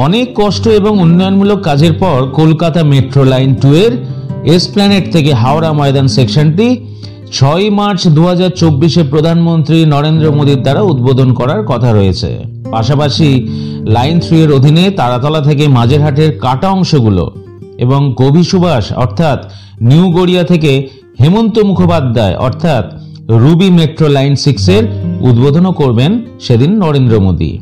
অনেক কষ্ট এবং উন্নয়নমূলক কাজের পর কলকাতা মেট্রো লাইন 2 এর এসপ্ল্যানেড থেকে হাওড়া ময়দান সেকশনটি 6 মার্চ 2024-এ প্রধানমন্ত্রী নরেন্দ্র মোদীর দ্বারা উদ্বোধন করার কথা রয়েছে। পাশাপাশি লাইন 3 এর অধীনে তারাতলা থেকে মাঝেরহাটের কাটা অংশগুলো এবং কবি সুভাষ অর্থাৎ নিউ গড়িয়া থেকে হেমন্ত মুখোপাধ্যায় অর্থাৎ রুবি মেট্রো লাইন 6 এর উদ্বোধনও করবেন সেদিন নরেন্দ্র মোদী।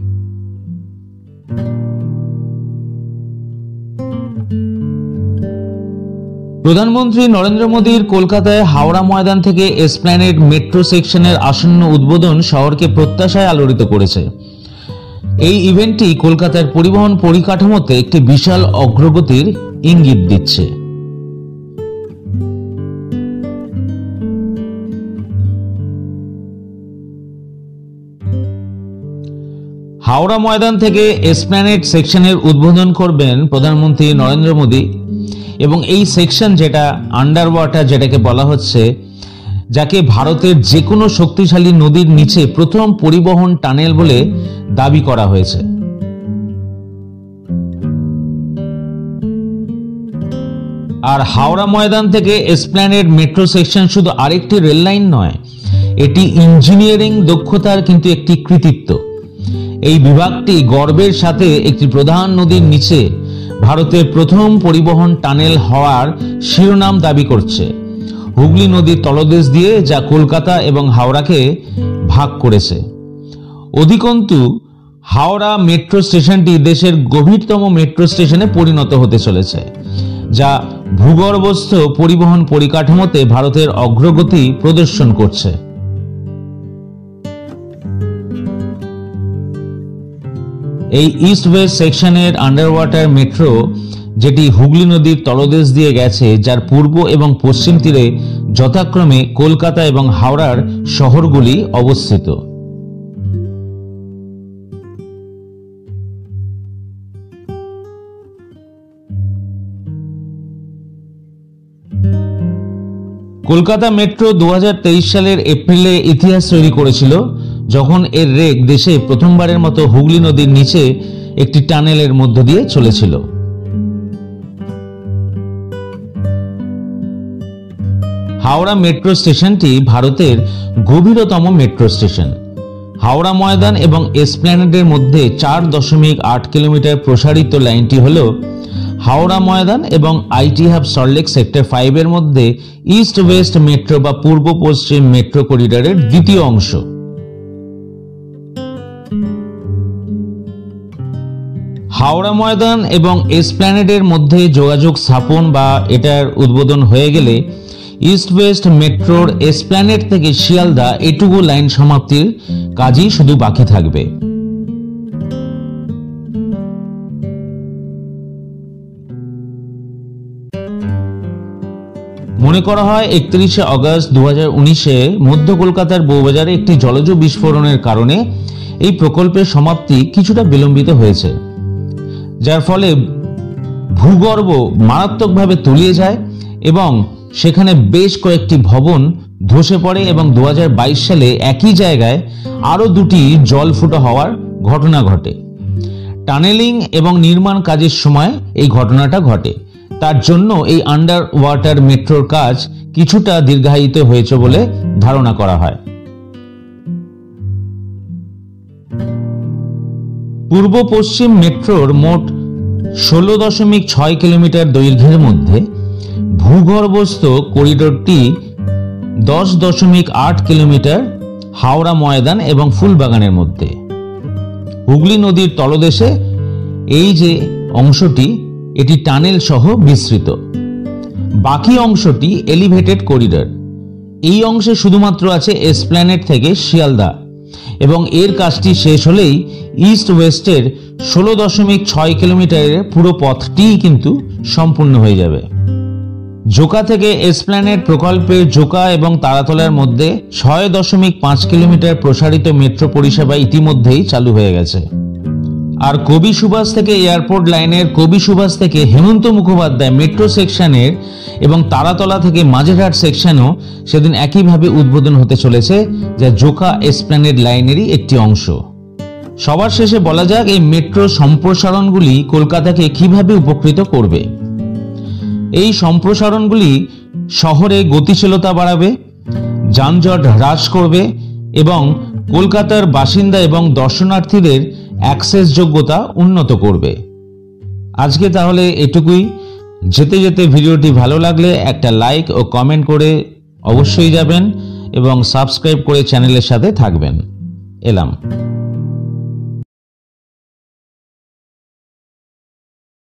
প্রধানমন্ত্রী নরেন্দ্র মোদীর কলকাতায় হাওড়া ময়দান থেকে এসপ্ল্যানেড মেট্রো সেকশনের আসন্ন উদ্বোধন শহরকে প্রত্যাশায় আলোড়িত করেছে। এই ইভেন্টটি কলকাতার পরিবহন পরিকাঠামোতে একটি বিশাল অগ্রগতির ইঙ্গিত দিচ্ছে। হাওড়া ময়দান থেকে এসপ্ল্যানেড সেকশনের উদ্বোধন করবেন প্রধানমন্ত্রী নরেন্দ্র মোদী এবং এই সেকশন যেটা আন্ডার ওয়াটার যেটাকে বলা হচ্ছে, যাকে ভারতের যে কোনো শক্তিশালী নদীর নিচে প্রথম পরিবহন টানেল বলে দাবি করা হয়েছে। আর হাওড়া ময়দান থেকে এসপ্ল্যানেড মেট্রো সেকশন শুধু আরেকটি রেল লাইন নয়, এটি ইঞ্জিনিয়ারিং দক্ষতার কিন্তু একটি কৃতিত্ব। এই বিভাগটি গর্বের সাথে একটি প্রধান নদীর নিচে ভারতের প্রথম পরিবহন টানেল হওয়ার শিরোনাম দাবি করছে, হুগলি নদীর তলদেশ দিয়ে, যা কলকাতা এবং হাওড়াকে ভাগ করেছে। অধিকন্তু হাওড়া মেট্রো স্টেশনটি দেশের গভীরতম মেট্রো স্টেশনে পরিণত হতে চলেছে, যা ভূগর্ভস্থ পরিবহন পরিকাঠামোতে ভারতের অগ্রগতি প্রদর্শন করছে। এই ইস্ট ওয়েস্ট সেকশনের আন্ডার ওয়াটার মেট্রো, যেটি হুগলি নদীর তলদেশ দিয়ে গেছে, যার পূর্ব এবং পশ্চিম তীরে যথাক্রমে কলকাতা এবং হাওড়ার শহরগুলি অবস্থিত। কলকাতা মেট্রো 2023 সালের এপ্রিলে ইতিহাস তৈরি করেছিল, যখন এর রেক দেশে প্রথমবারের মতো হুগলি নদীর নিচে একটি টানেলের মধ্য দিয়ে চলেছিল। হাওড়া মেট্রো স্টেশনটি ভারতের গভীরতম মেট্রো স্টেশন। হাওড়া ময়দান এবং এসপ্ল্যানেডের মধ্যে 4.8 কিলোমিটার প্রসারিত লাইনটি হল হাওড়া ময়দান এবং আইটি হাব সল্টলেক সেক্টর 5 এর মধ্যে ইস্ট ওয়েস্ট মেট্রো বা পূর্ব পশ্চিম মেট্রো করিডোরের দ্বিতীয় অংশ। হাওড়া ময়দান এবং এসপ্ল্যানেডের মধ্যে যোগাযোগ স্থাপন বা এটার উদ্বোধন হয়ে গেলে ইস্ট ওয়েস্ট মেট্রোর এসপ্ল্যানেড থেকে শিয়ালদা এটুকু লাইন সমাপ্তির কাজই শুধু বাকি থাকবে। মনে করা হয় 31 আগস্ট 2019-এ মধ্য কলকাতার বউবাজারে একটি জলজ বিস্ফোরণের কারণে এই প্রকল্পের সমাপ্তি কিছুটা বিলম্বিত হয়েছে, যার ফলে ভূগর্ভ মারাত্মকভাবে তলিয়ে যায় এবং সেখানে বেশ কয়েকটি ভবন ধসে পড়ে এবং 2022 সালে একই জায়গায় আরও দুটি জল ফুটো হওয়ার ঘটনা ঘটে। টানেলিং এবং নির্মাণ কাজের সময় এই ঘটনাটা ঘটে, তার জন্য এই আন্ডার ওয়াটার মেট্রোর কাজ কিছুটা দীর্ঘায়িত হয়েছে বলে ধারণা করা হয়। পূর্ব পশ্চিম মেট্রোর মোট 16.6 কিলোমিটার দৈর্ঘ্যের মধ্যে ভূগর্ভস্থ করিডোরটি 10.8 কিলোমিটার হাওড়া ময়দান এবং ফুলবাগানের মধ্যে। হুগলি নদীর তলদেশে এই যে অংশটি, এটি টানেল সহ বিস্তৃত। বাকি অংশটি এলিভেটেড করিডোর। এই অংশে শুধুমাত্র আছে এসপ্ল্যানেড থেকে শিয়ালদা এবং এর কাজটি শেষ হলেই ইস্ট ওয়েস্টের 16.6 কিলোমিটারের পুরো পথটিই কিন্তু সম্পূর্ণ হয়ে যাবে। জোকা থেকে এসপ্ল্যানেড প্রকল্পের জোকা এবং তারাতলার মধ্যে 6.5 কিলোমিটার প্রসারিত মেট্রো পরিষেবা ইতিমধ্যেই চালু হয়ে গেছে। আর কবি সুভাষ থেকে এয়ারপোর্ট লাইনের কবি সুভাষ থেকে হেমন্ত মুখোপাধ্যায় মেট্রো সেকশনের এবং তারাতলা থেকে মাঝেরহাট সেকশনও সেদিন একইভাবে উদ্বোধন হতে চলেছে, যা জোকা এসপ্ল্যানেড লাইনেরই একটি অংশ। সবার শেষে বলা যাক এই মেট্রো সম্প্রসারণগুলি কলকাতাকে কিভাবে উপকৃত করবে। এই সম্প্রসারণগুলি শহরে গতিশীলতা বাড়াবে, যানজট হ্রাস করবে এবং কলকাতার বাসিন্দা এবং দর্শনার্থীদের অ্যাক্সেস যোগ্যতা উন্নত করবে। আজকে তাহলে এটুকুই। যেতে যেতে ভিডিওটি ভালো লাগলে একটা লাইক ও কমেন্ট করে অবশ্যই যাবেন এবং সাবস্ক্রাইব করে চ্যানেলের সাথে থাকবেন। এলাম।